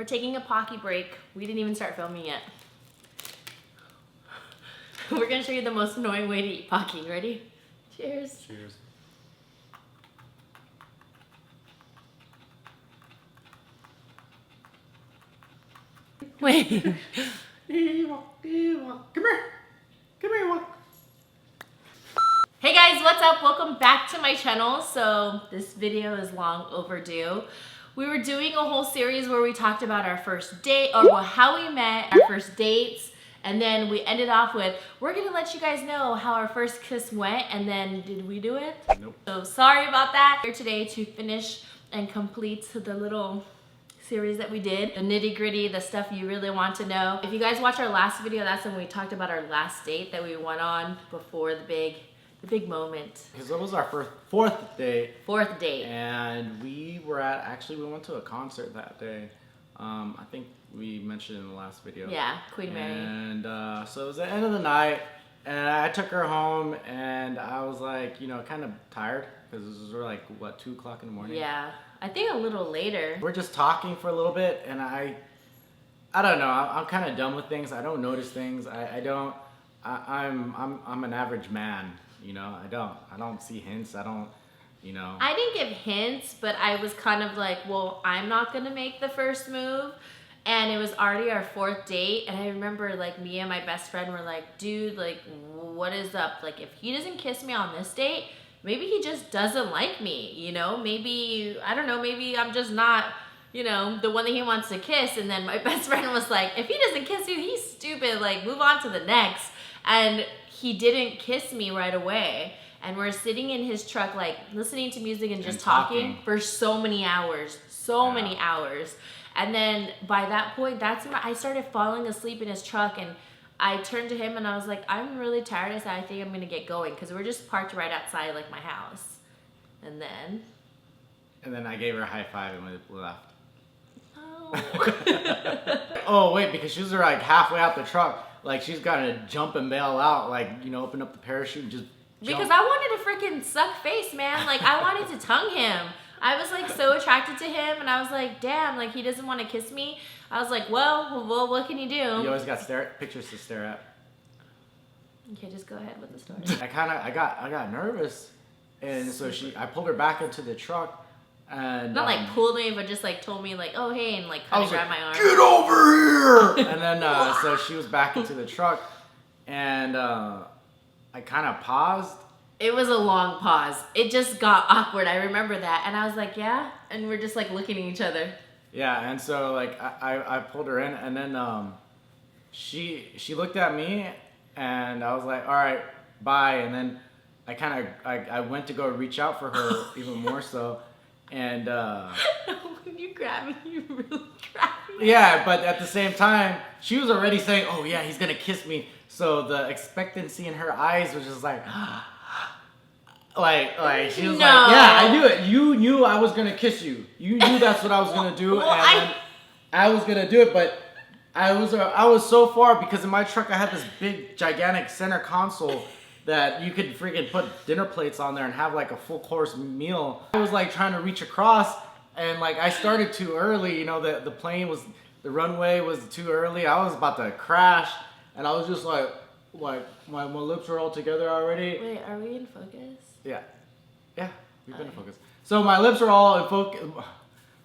We're taking a Pocky break. We didn't even start filming yet. We're gonna show you the most annoying way to eat Pocky. Ready? Cheers. Cheers. Wait. Come here. Come here. Hey guys, what's up? Welcome back to my channel. So this video is long overdue. We were doing a whole series where we talked about our first date, or how we met, our first dates, and then we ended off with, we're gonna let you guys know how our first kiss went, and then did we do it? Nope. So sorry about that. We're here today to finish and complete the little series that we did, the nitty gritty, the stuff you really want to know. If you guys watch our last video, that's when we talked about our last date that we went on before the big moment. Because that was our fourth date. Fourth date. And we were we went to a concert that day. I think we mentioned in the last video. Yeah, Queen Mary. And so it was the end of the night, and I took her home, and I was like, you know, kind of tired, because this was like, what, 2 o'clock in the morning? Yeah, I think a little later. We're just talking for a little bit, and I don't know, I'm kind of dumb with things. I don't notice things. I'm an average man, you know. I don't see hints. I don't, you know. I didn't give hints, but I was kind of like, well, I'm not gonna make the first move. And it was already our fourth date, and I remember like me and my best friend were like, dude, like, what is up? Like, if he doesn't kiss me on this date, maybe he just doesn't like me, you know? Maybe, I don't know, maybe I'm just not, you know, the one that he wants to kiss. And then my best friend was like, if he doesn't kiss you, he's stupid, like, move on to the next. And he didn't kiss me right away. And we're sitting in his truck, like, listening to music and just talking for so many hours, many hours. And then by that point, that's when I started falling asleep in his truck, and I turned to him and I was like, I'm really tired. I said, I think I'm gonna get going, because we're just parked right outside like my house. And then I gave her a high five and we left. Oh. Oh wait, because she was like halfway out the truck, like she's gotta jump and bail out, like, you know, open up the parachute and just jump. Because I wanted to freaking suck face, man. Like, I wanted to tongue him. I was like so attracted to him, and I was like, damn, like he doesn't want to kiss me. I was like, well, what can you do? You always got pictures to stare at. Okay, just go ahead with the story. I got nervous, and so I pulled her back into the truck, and not like pulled me, but just like told me like, oh hey, and like kind of grabbed my arm. Get over here! And then so she was back into the truck, and I kind of paused. It was a long pause. It just got awkward. I remember that, and I was like, yeah, and we're just like looking at each other. Yeah, and so like I pulled her in, and then she looked at me, and I was like, all right, bye. And then I went to go reach out for her even more so, and when you grab me, you really grab me. Yeah, but at the same time, she was already saying, oh yeah, he's gonna kiss me. So the expectancy in her eyes was just like. Like she was like, yeah, I knew it. You knew I was gonna kiss you. You knew that's what I was gonna do, and I was gonna do it. But I was so far, because in my truck I had this big, gigantic center console that you could freaking put dinner plates on there and have like a full course meal. I was like trying to reach across, and like I started too early. You know, the runway was too early. I was about to crash, and I was just like my lips were all together already. Wait, are we in focus? Yeah, we've been in focus. So my lips are all in focus.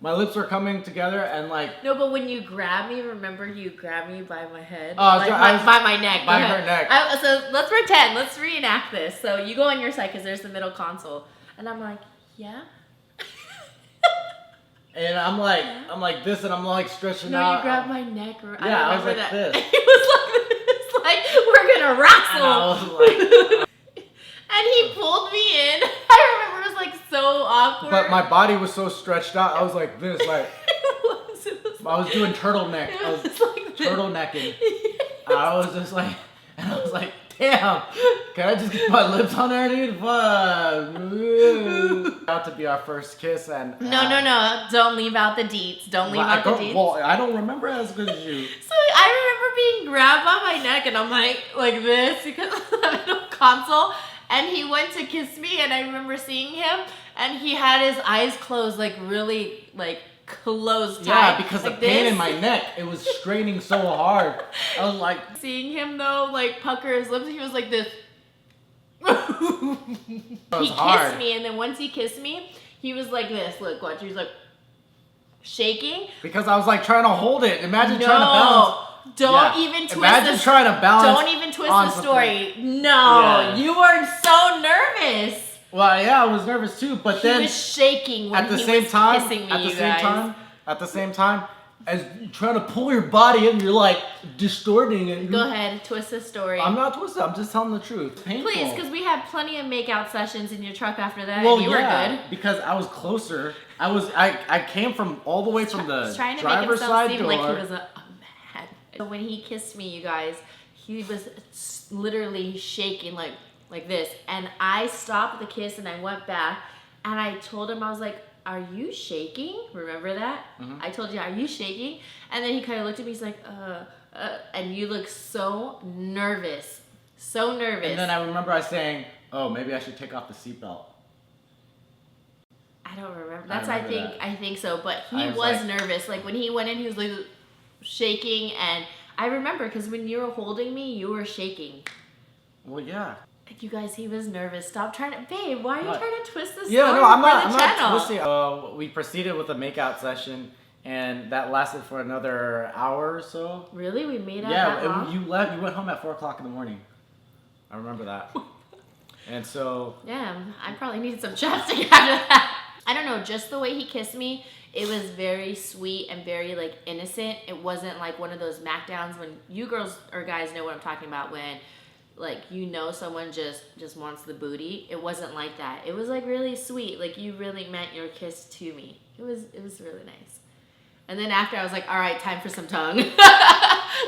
My lips are coming together, and like. No, but when you grab me, remember you grabbed me by my head, by my neck, by her neck. So let's pretend. Let's reenact this. So you go on your side, because there's the middle console, and I'm like, yeah. And I'm like this, and I'm like stretching out. No, you grabbed my neck. Yeah, I was like this. It was like we're gonna wrestle. And I was like. And he pulled me in. I remember it was like so awkward. But my body was so stretched out. I was like this, like. It was I was doing turtleneck. I was like turtlenecking. I was just like, and I was like, damn, can I just get my lips on there, dude? Fuck. About to be our first kiss, and no, don't leave out the deets. Don't leave out the deets. Well, I don't remember as good as you. So I remember being grabbed by my neck, and I'm like this because of the middle console. And he went to kiss me, and I remember seeing him, and he had his eyes closed, like really, like closed tight. Yeah, because like the pain this. in my neck, it was straining so hard. I was like... Seeing him, though, like, pucker his lips, he was like this. He kissed me, and then once he kissed me, he was like this. Look, watch. He was like shaking. Because I was like trying to hold it. Imagine trying to balance. Don't even twist Imagine trying to balance. Don't even twist the story. No, you were so nervous. Well, yeah, I was nervous too, but then he was shaking when he was kissing me. At the same time, as you're trying to pull your body in, you're like distorting it. Go ahead, twist the story. I'm not twisting. I'm just telling the truth. Painful. Please, because we had plenty of makeout sessions in your truck after that. Well, and you were good. Because I was closer. I came from all the way from the trying to driver's make side himself seem door. like he was a mad. So when he kissed me, you guys, he was literally shaking like this, and I stopped the kiss and I went back and I told him, I was like, "Are you shaking?" Remember that? Mm-hmm. I told you, "Are you shaking?" And then he kind of looked at me. He's like, and you look so nervous, so nervous. And then I remember I saying, "Oh, maybe I should take off the seatbelt." I don't remember. I think so. But he was like, nervous. Like when he went in, he was like shaking, and I remember because when you were holding me, you were shaking. Well, yeah. You guys, he was nervous. Stop trying to, babe. Why are you trying to twist this? Yeah, no, I'm not twisting. We proceeded with a makeout session, and that lasted for another hour or so. Really, we made out that long? You left. You went home at 4:00 in the morning. I remember that. And so. Yeah, I probably needed some chapstick after that. I don't know. Just the way he kissed me, it was very sweet and very like innocent. It wasn't like one of those mac downs when you girls or guys know what I'm talking about when. Like, you know, someone just wants the booty. It wasn't like that. It was like really sweet. Like you really meant your kiss to me. It was really nice. And then after I was like, all right, time for some tongue.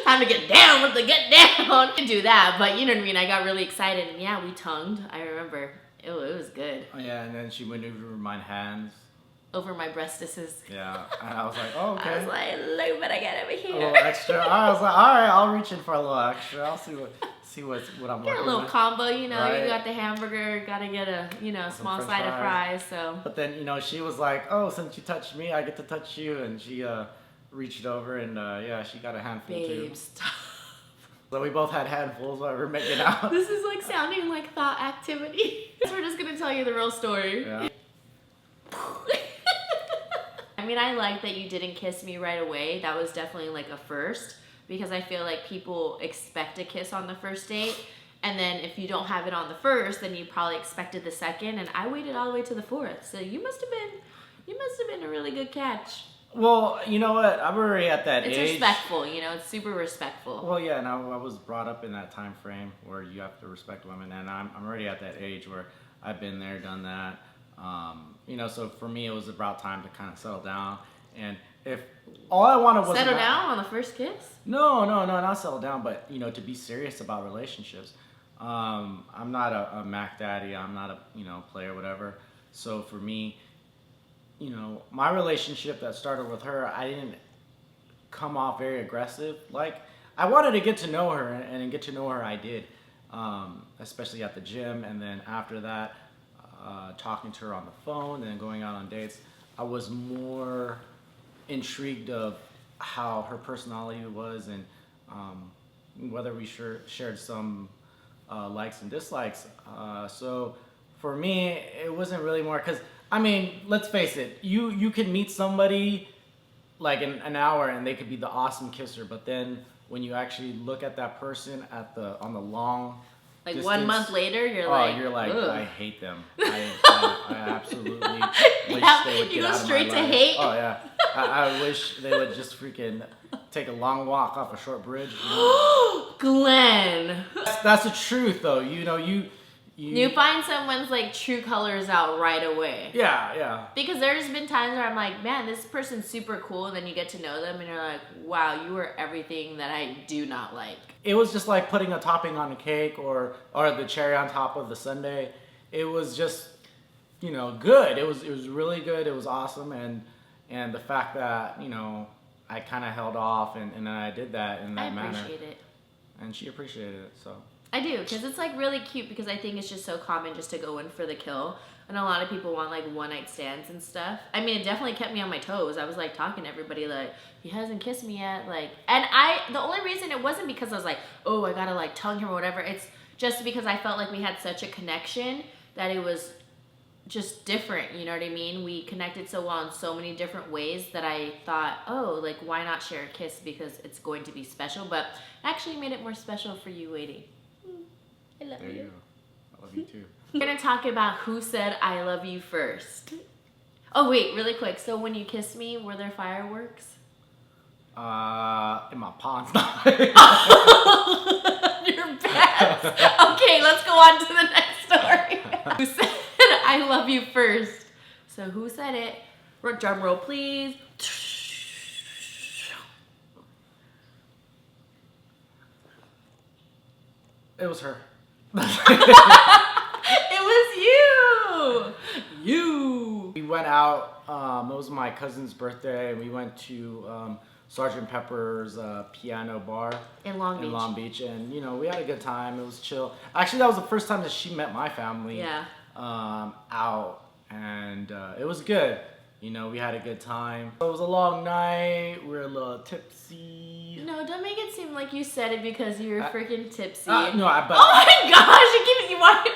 Time to get down with the get down. I didn't do that, but you know what I mean. I got really excited and yeah, we tongued. I remember. It was good. Oh yeah, and then she maneuvered my hands over my breastises. Yeah, and I was like, oh, okay. I was like, look what I got over here. A little extra. I was like, all right, I'll reach in for a little extra. I'll see what I'm get working a little with. Combo, you know. Right. You got the hamburger, gotta get a small side of fries. So. But then she was like, oh, since you touched me, I get to touch you, and she reached over and yeah, she got a handful too. Stop. So we both had handfuls while we were making out. This is like sounding like thought activity. We're just gonna tell you the real story. Yeah. I mean, I like that you didn't kiss me right away. That was definitely like a first because I feel like people expect a kiss on the first date. And then if you don't have it on the first, then you probably expected the second. And I waited all the way to the fourth. So you must have been a really good catch. Well, you know what? I'm already at that age. It's respectful, it's super respectful. Well, yeah, and I was brought up in that time frame where you have to respect women, and I'm already at that age where I've been there, done that. So for me, it was about time to kind of settle down. And if all I wanted was settle down on the first kiss? No, not settle down, but to be serious about relationships. I'm not a Mac Daddy. I'm not a player, whatever. So for me, my relationship that started with her, I didn't come off very aggressive. Like, I wanted to get to know her, and get to know her I did, especially at the gym. And then after that, talking to her on the phone and then going out on dates, I was more intrigued of how her personality was and whether we shared some likes and dislikes. So for me, it wasn't really more because, let's face it, you can meet somebody like in an hour and they could be the awesome kisser, but then when you actually look at that person on the long distance, 1 month later, you're like, ugh. I hate them. I absolutely wish they would you get go out straight of to my life. hate? Oh yeah, I wish they would just freaking take a long walk off a short bridge. Glenn. That's the truth, though. You find someone's true colors out right away. Yeah. Because there's been times where I'm like, man, this person's super cool, and then you get to know them, and you're like, wow, you are everything that I do not like. It was just like putting a topping on a cake or the cherry on top of the sundae. It was just, good. It was really good. It was awesome, and the fact that I kind of held off and I did that in that manner. I appreciate it. And she appreciated it, so. I do, because it's like really cute, because I think it's just so common just to go in for the kill. And a lot of people want like one night stands and stuff. I mean, it definitely kept me on my toes. I was like talking to everybody like, he hasn't kissed me yet. Like, and the only reason it wasn't because I was like, oh, I gotta like tongue him or whatever. It's just because I felt like we had such a connection that it was just different. You know what I mean? We connected so well in so many different ways that I thought, oh, like why not share a kiss, because it's going to be special. But it actually made it more special for you waiting. I love you. There you go. I love you too. We're gonna talk about who said I love you first. Oh wait, really quick. So when you kissed me, were there fireworks? In my pants. You're bad. Okay, let's go on to the next story. Who said I love you first? So who said it? Drum roll, please. It was her. It was you. We went out. It was my cousin's birthday, and we went to Sergeant Pepper's piano bar In Long Beach, and you know we had a good time. It was chill. Actually, that was the first time that she met my family. Yeah. Out, and it was good. You know, we had a good time. It was a long night. We were a little tipsy. No, don't make it seem like you said it because you were freaking tipsy. But oh my gosh, you want.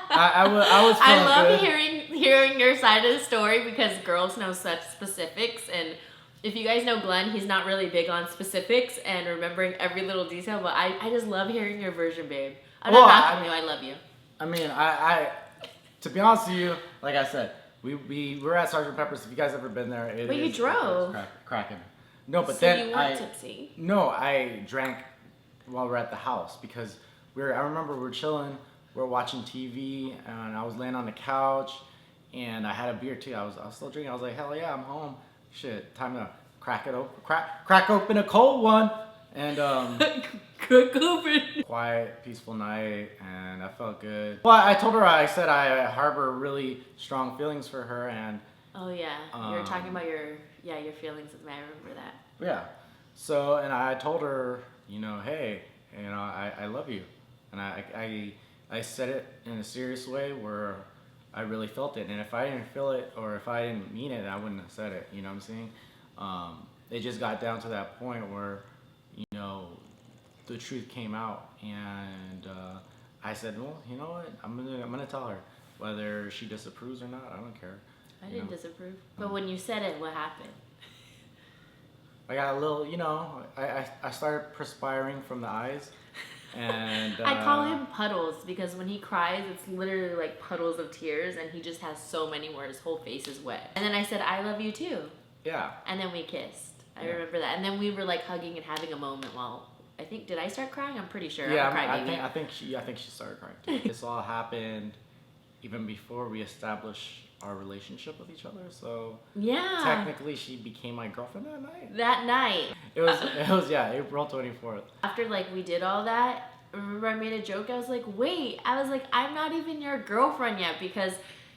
I was. I love good. hearing your side of the story, because girls know such specifics, and if you guys know Glenn, he's not really big on specifics and remembering every little detail. But I just love hearing your version, babe. I'm not knocking you. I love you. I mean, I to be honest with you, like I said, we were at Sergeant Pepper's. If you guys ever been there, But you drove. Cracking. No, but So then you weren't tipsy. No, I drank while we were at the house because I remember we were chilling, we were watching TV, and I was laying on the couch, and I had a beer too. I was still drinking. I was like, hell yeah, I'm home. Shit, time to crack open a cold one, and Crack open. quiet, peaceful night, and I felt good. Well, I told her, I said I harbor really strong feelings for her, and Oh yeah, you were talking about your feelings with me. I remember that. yeah. So, and I told her, you know, hey, you know, I love you, and I said it in a serious way where I really felt it, and if I didn't feel it or if I didn't mean it, I wouldn't have said it. You know what I'm saying? It just got down to that point where, you know, the truth came out, and I said, well, you know what? I'm gonna tell her, whether she disapproves or not. I don't care. I didn't disapprove. But when you said it, what happened? I got a little, you know, I started perspiring from the eyes, and I call him puddles because when he cries, it's literally like puddles of tears, and he just has so many where his whole face is wet. And then I said, I love you too. Yeah. And then we kissed. I remember that. And then we were like hugging and having a moment while, did I start crying? I'm pretty sure. Yeah, I think she started crying too. This all happened even before we established our relationship with each other, so yeah, technically she became my girlfriend that night. It was April 24th. After like we did all that, remember I made a joke. I was like, wait, I'm not even your girlfriend yet, because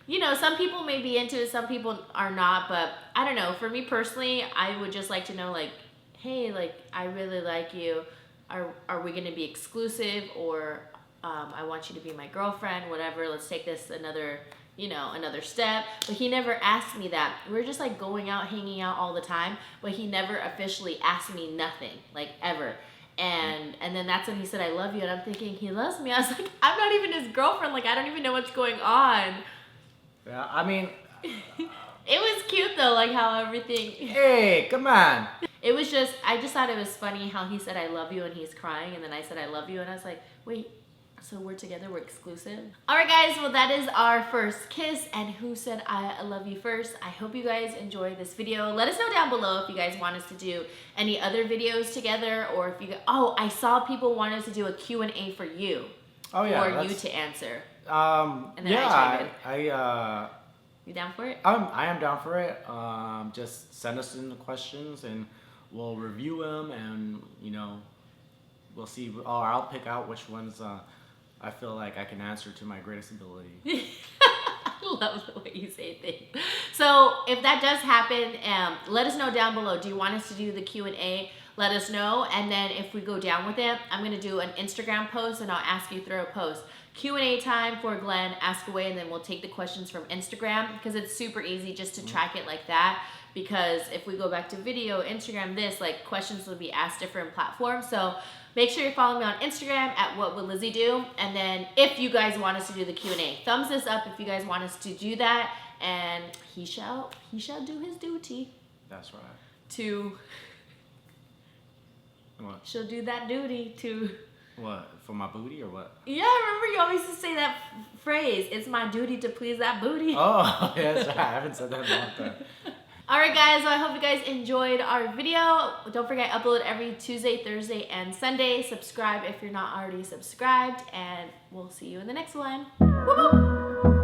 you know, some people may be into it, some people are not, but I don't know. For me personally, I would just like to know, like, hey, like I really like you. Are we gonna be exclusive, or I want you to be my girlfriend, whatever. Let's take this another step. But he never asked me that. We were just like going out, hanging out all the time, but he never officially asked me nothing, like ever. And then that's when he said, I love you. And I'm thinking, he loves me. I was like, I'm not even his girlfriend. Like, I don't even know what's going on. Yeah, I mean. It was cute though, like how everything. Hey, come on. It was just, I just thought it was funny how he said, I love you, and he's crying. And then I said, I love you. And I was like, wait. So we're together, we're exclusive. All right, guys, well, that is our first kiss and who said I love you first. I hope you guys enjoyed this video. Let us know down below if you guys want us to do any other videos together, or if you, I saw people want us to do a Q&A for you. Oh, yeah. For you to answer. And then You down for it? I am down for it. Just send us in the questions and we'll review them, and, you know, we'll see, or I'll pick out which ones I feel like I can answer to my greatest ability. I love the way you say things. So if that does happen, let us know down below. Do you want us to do the Q&A? let us know. And then if we go down with it, I'm gonna do an Instagram post and I'll ask you through a post. Q&A time for Glenn, ask away, and then we'll take the questions from Instagram because it's super easy just to track it like that. Because if we go back to video, Instagram, like questions will be asked different platforms. So make sure you follow me on Instagram at WhatWouldLizzyDo. And then if you guys want us to do the Q&A, thumbs this up if you guys want us to do that. And he shall do his duty. That's right. What? She'll do that duty to. What? For my booty or what? Yeah, remember you always used to say that phrase. It's my duty to please that booty. Oh, yeah, that's right. I haven't said that in a long time. Alright guys, so I hope you guys enjoyed our video. Don't forget, I upload every Tuesday, Thursday, and Sunday. Subscribe if you're not already subscribed, and we'll see you in the next one. Woo-hoo!